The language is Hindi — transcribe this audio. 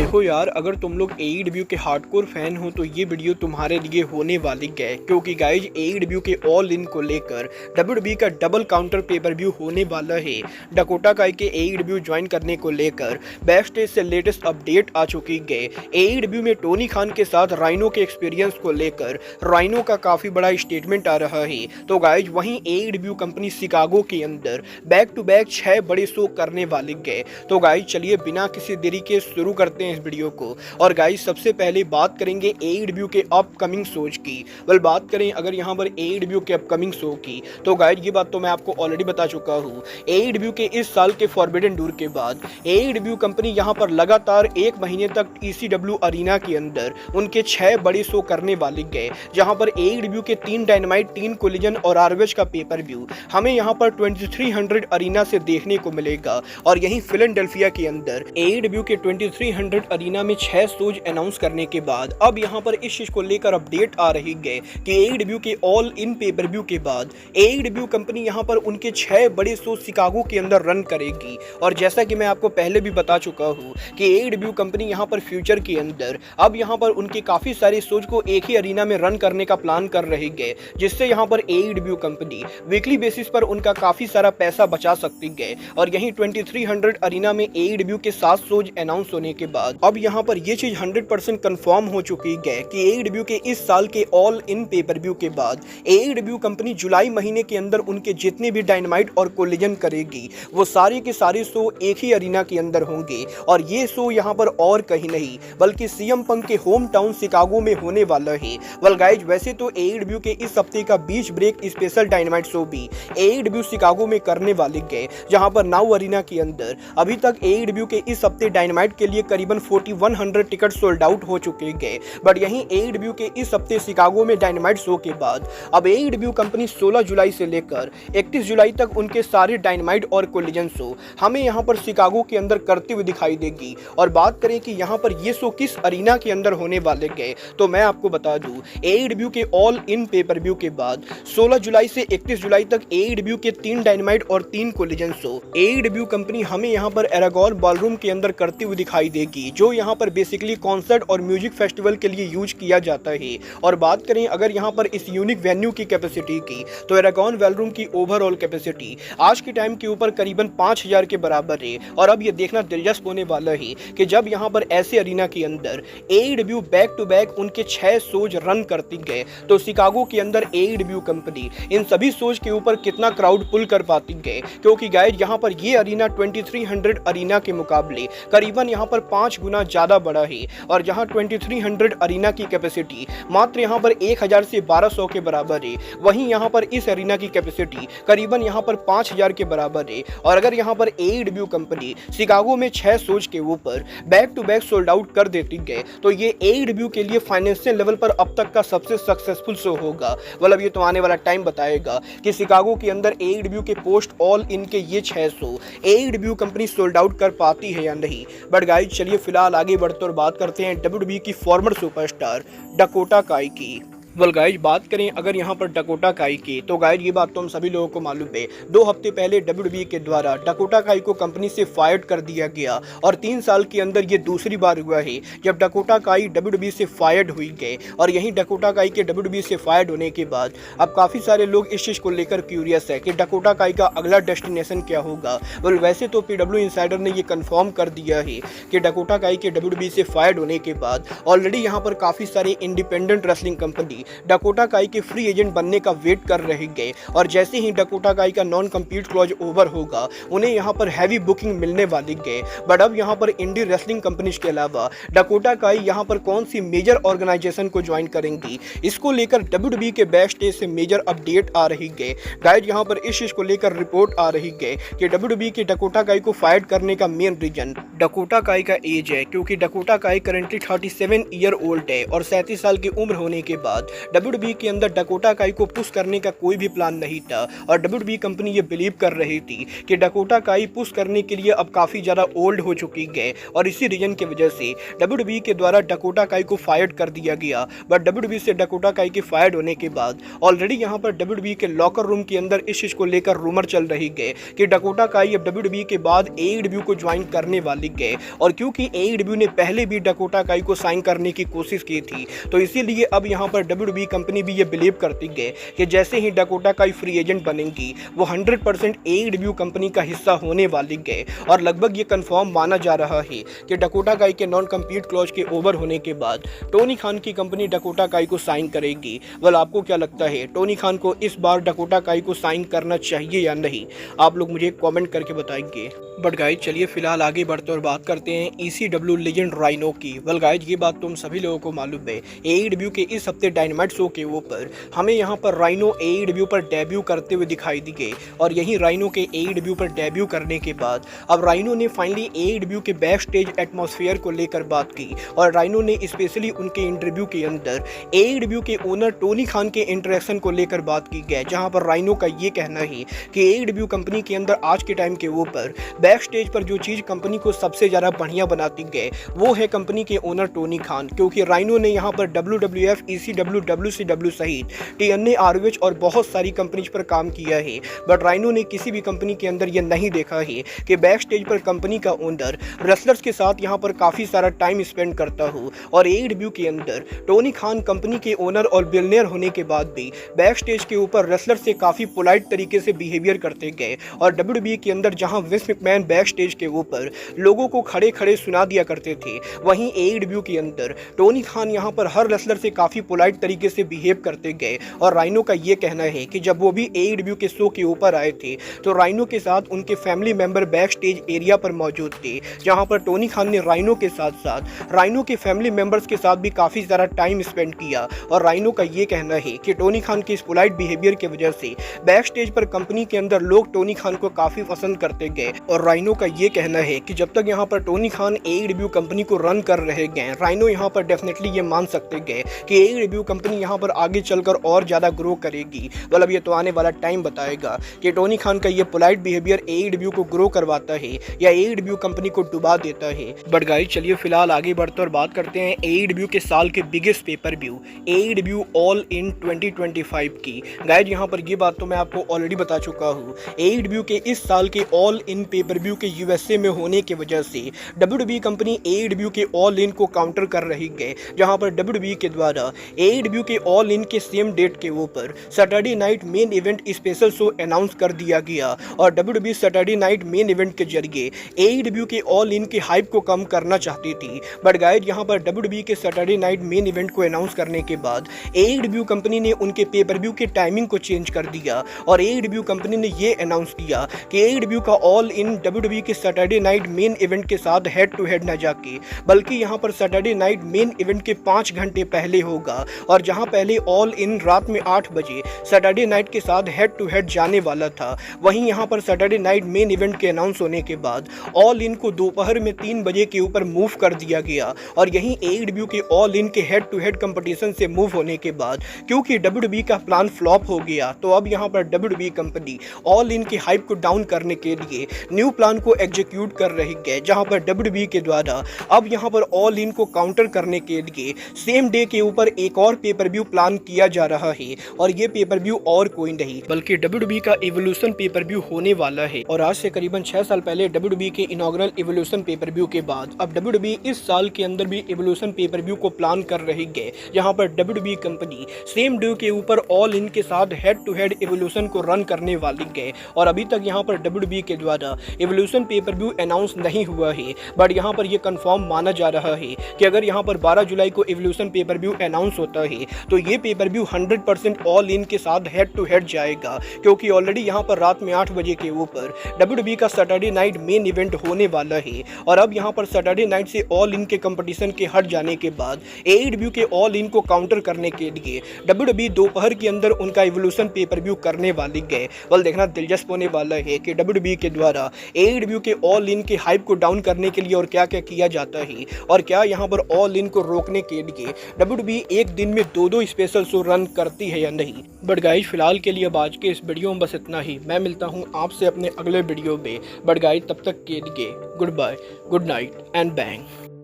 देखो यार, अगर तुम लोग एईडब्ल्यू के हार्डकोर फैन हो तो ये वीडियो तुम्हारे लिए होने वाली है, क्योंकि गाइज एईडब्ल्यू के ऑल इन को लेकर डब्ल्यूडब्ल्यूई का डबल काउंटर पेपर व्यू होने वाला है। डकोटा काई के एईडब्ल्यू ज्वाइन करने को लेकर बैकस्टेज से लेटेस्ट अपडेट आ चुकी है। एईडब्ल्यू में टोनी खान के साथ राइनो के एक्सपीरियंस को लेकर राइनो का काफी बड़ा स्टेटमेंट आ रहा है। तो गाइज वहीं एईडब्ल्यू कंपनी शिकागो के अंदर बैक टू बैक 6 बड़े शो करने वाली है। तो गाइज चलिए बिना किसी देरी के शुरू करते हैं इस वीडियो को। और गाइस सबसे पहले बात करेंगे एईडब्ल्यू के अपकमिंग शोज की। बात करें अगर यहाँ पर एईडब्ल्यू के अपकमिंग शो की, तो गाइस ये बात तो मैं आपको ऑलरेडी बता चुका हूँ। एईडब्ल्यू के इस साल के फॉरबिडन टूर के बाद एईडब्ल्यू कंपनी यहाँ पर लगातार 1 महीने तक ईसीडब्ल्यू अरीना के अंदर उनके 6 बड़े शो करने वाले गए, जहाँ पर एईडब्ल्यू के 3 डायनामाइट, 3 कोलिजन और आरओएच का पेपर व्यू हमें यहाँ पर 2300 अरीना से देखने को मिलेगा। और यहीं फिलाडेल्फिया के अंदर एईडब्ल्यू के 2300 अरीना में 6 शोज अनाउंस करने के बाद अब यहां पर इस चीज को लेकर अपडेट आ रही है कि एईडब्ल्यू के ऑल इन पेपर व्यू के बाद एईडब्ल्यू कंपनी यहां पर उनके 6 बड़े शो शिकागो के अंदर रन करेगी। और जैसा कि मैं आपको पहले भी बता चुका हूं कि एईडब्ल्यू कंपनी यहां पर फ्यूचर के अंदर अब यहां पर उनके काफी सारे शोज को एक ही अरीना में रन करने का प्लान कर रही है, जिससे यहां पर एईडब्ल्यू कंपनी वीकली बेसिस पर उनका काफी सारा पैसा बचा सकती है। और यहीं 2300 अरीना में एईडब्ल्यू के 7 शोज अनाउंस होने के बाद अब यहाँ पर ये चीज 100% कंफर्म हो चुकी है कि एईडब्ल्यू के इस साल के ऑल इन पेपर व्यू के बाद एईडब्ल्यू कंपनी जुलाई महीने के अंदर उनके जितने भी डायनामाइट और कोलिजन करेगी वो सारे के सारे शो एक ही अरीना के अंदर होंगे। और ये शो यहाँ पर और कहीं नहीं बल्कि सीएम पंक के होम टाउन शिकागो में होने वाला है। गाइज वैसे तो एईडब्ल्यू के इस हफ्ते का बीच ब्रेक स्पेशल डायनामाइट शो भी एईडब्ल्यू शिकागो में करने वाले गए, जहां पर नाउ अरीना के अंदर अभी तक एईडब्ल्यू के इस हफ्ते डायनामाइट के लिए करीबन 4100 टिकट सोल्ड आउट हो चुके हैं। बट यहीं एईडब्ल्यू के इस हफ्ते शिकागो में डायनामाइट शो के बाद अब एईडब्ल्यू कंपनी 16 जुलाई से लेकर 31 जुलाई तक उनके सारे डायनामाइट और कोलिजन शो हमें यहां पर शिकागो के अंदर करते हुए दिखाई देगी। और बात करें कि यहां पर ये शो किस अरीना के अंदर होने वाले गए, तो मैं आपको बता दूं एईडब्ल्यू के ऑल इन पेपर व्यू के बाद 16 जुलाई से 31 जुलाई तक एईडब्ल्यू के 3 डायनामाइट और 3 कोलिजन शो एईडब्ल्यू कंपनी हमें यहां पर एरागॉन बॉलरूम के अंदर करते हुए दिखाई देगी, जो यहां पर बेसिकली कॉन्सर्ट और म्यूजिक फेस्टिवल के लिए यूज किया जाता है। और बात करें अगर यहां पर इस यूनिक वेन्यू की कैपेसिटी की, तो एरागॉन बॉलरूम की ओवरऑल कैपेसिटी आज के टाइम के ऊपर करीबन 5000 के बराबर है। और अब ये देखना दिलचस्प होने वाला है कि जब यहां पर ऐसे अरीना के अंदर एईडब्ल्यू बैक टू बैक उनके 6 शोज रन करती गए, तो शिकागो के अंदर एईडब्ल्यू कंपनी इन सभी शोज के ऊपर कितना क्राउड पुल कर पाती गए, क्योंकि गाइड यहां पर ये अरीना 2300 अरीना के मुकाबले करीबन यहां पर 5 गुना ज्यादा बड़ा है। और जहां 2300 अरीना की कैपेसिटी मात्र यहां पर 1000 से 1200 के बराबर है, वहीं यहां पर इस अरीना की कैपेसिटी करीबन यहां पर 5000 के बराबर है। और अगर यहां पर एईडब्ल्यू कंपनी शिकागो में 6 शोज के ऊपर back to back sold out कर देती गए, तो ये एईडब्ल्यू के लिए फाइनेंशियल लेवल पर अब तक का सबसे सक्सेसफुल शो होगा। ये तो आने वाला टाइम बताएगा कि शिकागो के अंदर एईडब्ल्यू के पोस्ट ऑल इन के ये 6 show AEW company sold out कर पाती है या नहीं। बट गाइस चलिए फिलहाल आगे बढ़ते और बात करते हैं डब्ल्यूडब्ल्यूई की फॉर्मर सुपरस्टार डकोटा काई की। गाइज बात करें अगर यहाँ पर डकोटा काई की, तो गाइज ये बात तो हम सभी लोगों को मालूम है। 2 हफ्ते पहले डब्ल्यूडब्ल्यूई के द्वारा डकोटा काई को कंपनी से फायर कर दिया गया और 3 साल के अंदर ये दूसरी बार हुआ है जब डकोटा काई डब्ल्यूडब्ल्यूई से फायर्ड हुई गए। और यहीं डकोटा काई के डब्ल्यूडब्ल्यूई से फायर्ड होने के बाद अब काफ़ी सारे लोग इस चीज़ को लेकर क्यूरियस है कि डकोटा काई का अगला डेस्टिनेशन क्या होगा। वैसे तो पीडब्ल्यू इनसाइडर ने ये कन्फर्म कर दिया है कि डकोटा काई के डब्ल्यूडब्ल्यूई से फायर्ड होने के बाद ऑलरेडी यहाँ पर काफ़ी सारे इंडिपेंडेंट रेसलिंग कंपनी डकोटा काई के फ्री एजेंट बनने का वेट कर रहे गए। और जैसे ही डकोटा काई का नॉन कम्पीट क्लॉज ओवर होगा उन्हें यहाँ पर हैवी बुकिंग मिलने वाली गए। बट अब यहाँ पर इंडी रेसलिंग कंपनीज के अलावा डकोटा काई यहाँ पर कौन सी मेजर ऑर्गेनाइजेशन को ज्वाइन करेंगी, इसको लेकर डब्ल्यूडब्ल्यूई के बैक स्टेज से मेजर अपडेट आ रही गए। गाइड यहाँ पर इस चीज को लेकर रिपोर्ट आ रही गए कि डब्ल्यूडब्ल्यूई के डकोटा काई को फायर करने का मेन रीजन डकोटा काई का एज है, क्योंकि डकोटा काई करंटली 37 ईयर ओल्ड है और 37 साल की उम्र होने के बाद WWE के अंदर डकोटा काई को पुश करने का कोई भी प्लान नहीं था और WWE कंपनी ये बिलीव कर रही थी कि डकोटा काई पुश करने के लिए अब काफ़ी ज़्यादा ओल्ड हो चुकी है और इसी रीजन की वजह से WWE के द्वारा डकोटा काई को फायर कर दिया गया। बट WWE से डकोटा काई के फायर होने के बाद ऑलरेडी यहाँ पर WWE के लॉकर रूम के अंदर इस चीज़ को लेकर रूमर चल रही है कि डकोटा काई अब WWE के बाद AEW को ज्वाइन करने वाली है और क्योंकि AEW ने पहले भी डकोटा काई को साइन करने की कोशिश की थी तो इसीलिए अब यहाँ पर WWE कंपनी भी ये बिलीव करती है कि जैसे ही डकोटा काई फ्री एजेंट बनेंगी वो 100% AEW कंपनी का हिस्सा होने वाली है और लगभग ये कंफर्म माना जा रहा है कि डकोटा काई के नॉन कम्पीट क्लॉज के ओवर होने के बाद टोनी खान की कंपनी डकोटा काई को साइन करेगी। वेल आपको क्या लगता है, टोनी खान को इस बार डकोटा काई को साइन करना चाहिए या नहीं? आप लोग मुझे कमेंट करके बताएंगे। बट गाइज चलिए फिलहाल आगे बढ़ते और बात करते हैं ECW लेजेंड राइनो की। वेल गाइज ये बात तुम सभी लोगों को मालूम है, AEW के इस हफ्ते डायनामाइट शो के ऊपर हमें यहाँ पर राइनो AEW पर डेब्यू करते हुए दिखाई दी गई और यही राइनो के AEW पर डेब्यू करने के बाद अब राइनो ने फाइनली AEW के बैक स्टेज एटमॉस्फेयर को लेकर बात की और राइनो ने स्पेशली उनके इंटरव्यू के अंदर AEW के ओनर टोनी खान के इंटरेक्शन को लेकर बात की गई, जहाँ पर राइनो का ये कहना है कि AEW कंपनी के अंदर आज के टाइम के ऊपर बैक स्टेज पर जो चीज़ कंपनी को सबसे ज़्यादा बढ़िया बनाती है वो है कंपनी के ओनर टोनी खान, क्योंकि राइनो ने यहाँ पर WWF, ECW, WCW सहित TNA, ROH और बहुत सारी कंपनीज पर काम किया है। बट राइनो ने किसी भी कंपनी के अंदर ये नहीं देखा है कि बैक स्टेज पर कंपनी का ओनर रेसलर्स के साथ यहाँ पर काफ़ी सारा टाइम स्पेंड करता हो और AEW के अंदर टोनी खान कंपनी के ओनर और बिलियनियर होने के बाद भी बैक स्टेज के ऊपर रेसलर से काफ़ी पोलाइट तरीके से बिहेवियर करते गए और WWE के अंदर जहाँ विंस मैकमैन बैक स्टेज के ऊपर लोगों को खड़े खड़े सुना दिया करते थे, वहीं AEW के अंदर टोनी खान यहाँ पर हर रेसलर से काफ़ी पोलाइट तरीके से बिहेव करते गए और राइनो का ये कहना है कि जब वो भी AEW के शो के ऊपर आए थे तो राइनो के साथ उनके family member back stage area पर मौजूद थे, जहाँ पर टोनी खान ने राइनो के साथ साथ राइनो के फैमिली मेंबर्स के साथ भी काफ़ी ज़्यादा टाइम स्पेंड किया और राइनो का ये कहना है कि टोनी खान के इस पोलाइट बिहेवियर की वजह से बैक स्टेज पर कंपनी के अंदर लोग टोनी खान को काफ़ी पसंद करते गए और राइनो का ये कहना है कि जब तक यहाँ पर टोनी खान AEW कंपनी को रन कर रहे गए, राइनो यहाँ पर डेफिनेटली ये मान सकते गए कि AEW कंपनी यहाँ पर आगे चलकर और ज़्यादा ग्रो करेगी। मतलब ये तो आने वाला टाइम बताएगा कि टोनी खान का ये पोलाइट बिहेवियर AEW को ग्रो करवाता है या AEW कंपनी को डुबा देता है। बट गाइस चलिए फिलहाल आगे बढ़ते और बात करते हैं AEW के साल के biggest pay per view AEW all in 2025 की। गाइस यहाँ पर ये बात तो मैं आपको ऑलरेडी बता चुका हूँ, AEW के इस साल के ऑल इन पेपर व्यू के USA में होने की वजह से WWE कंपनी AEW के ऑल इन को काउंटर कर रही है, जहां पर WWE के द्वारा AEW के ऑल इन के सेम डेट के ऊपर Saturday night main event special show announce कर दिया गया और WWE Saturday night main event के जरिए AEW के ऑल इन की हाइप को कम करना चाहती थी। बट गाइस यहां पर WWE के सैटरडे नाइट मेन इवेंट को अनाउंस करने के बाद AEW कंपनी ने उनके पेपर व्यू के टाइमिंग को चेंज कर दिया और AEW कंपनी ने ये अनाउंस किया कि AEW का ऑल इन WWE के सैटरडे नाइट मेन इवेंट के साथ हेड टू हेड न जाके बल्कि यहां पर सैटरडे नाइट मेन इवेंट के 5 घंटे पहले होगा और जहां पहले ऑल इन रात में 8 बजे सैटरडे नाइट के साथ हेड टू हेड जाने वाला था, वहीं यहां पर सैटरडे नाइट मेन इवेंट के अनाउंस होने के बाद ऑल इन को दोपहर में 3 बजे के ऊपर मूव कर दिया गया और यहीं AEW के ऑल इन के हेड टू हेड कंपटीशन से मूव होने के बाद क्योंकि WWE का प्लान फ्लॉप हो गया तो अब यहां पर WWE कंपनी ऑल इन की हाइप को डाउन करने के लिए न्यू प्लान को एग्जीक्यूट कर रही है, जहां पर WWE के द्वारा अब यहां पर ऑल इन को काउंटर करने के लिए सेम डे के ऊपर एक और पेपर व्यू प्लान किया जा रहा है और ये पेपर व्यू और कोई नहीं बल्कि WWE का इवोल्यूशन पेपर व्यू होने वाला है। और आज से करीबन 6 साल पहले WWE के इनॉग्रल इवोल्यूशन पेपर व्यू के बाद अब WWE इस साल के अंदर भी इवोल्यूशन पेपर व्यू को प्लान कर रही है, जहां पर WWE कंपनी सेम डे के ऊपर ऑल इन के साथ हेड टू हेड इवोल्यूशन को रन करने वाली है और अभी तक यहां पर WWE के द्वारा इवोल्यूशन पेपर व्यू अनाउंस नहीं हुआ है। बट यहां पर यह कंफर्म माना जा रहा है कि अगर यहां पर 12 जुलाई को इवोल्यूशन पेपर व्यू अनाउंस होता है तो ये पेपर व्यू 100% ऑल इन के साथ हेड टू हेड जाएगा, क्योंकि ऑलरेडी यहां पर रात में 8 बजे के ऊपर WWE का सैटरडे नाइट मेन इवेंट होने वाला है और अब यहां पर सैटरडे नाइट से ऑल इन के कंपटीशन के हट जाने के बाद AEW के ऑल इन को काउंटर करने के लिए WWE दोपहर के अंदर उनका इवोल्यूशन पेपर व्यू करने वाली है। बल देखना दिलचस्प होने वाला है कि WWE के द्वारा AEW के ऑल इन के हाइप को डाउन करने के लिए और क्या क्या किया जाता है और क्या यहाँ पर ऑल इन को रोकने के लिए WWE एक दिन में दो स्पेशल शो रन करती है या नहीं। बट गाइज फिलहाल के लिए अब आज के इस वीडियो में बस इतना ही। मैं मिलता हूँ आपसे अपने अगले वीडियो में। बट गाइज तब तक के लिए goodbye, good night and bang.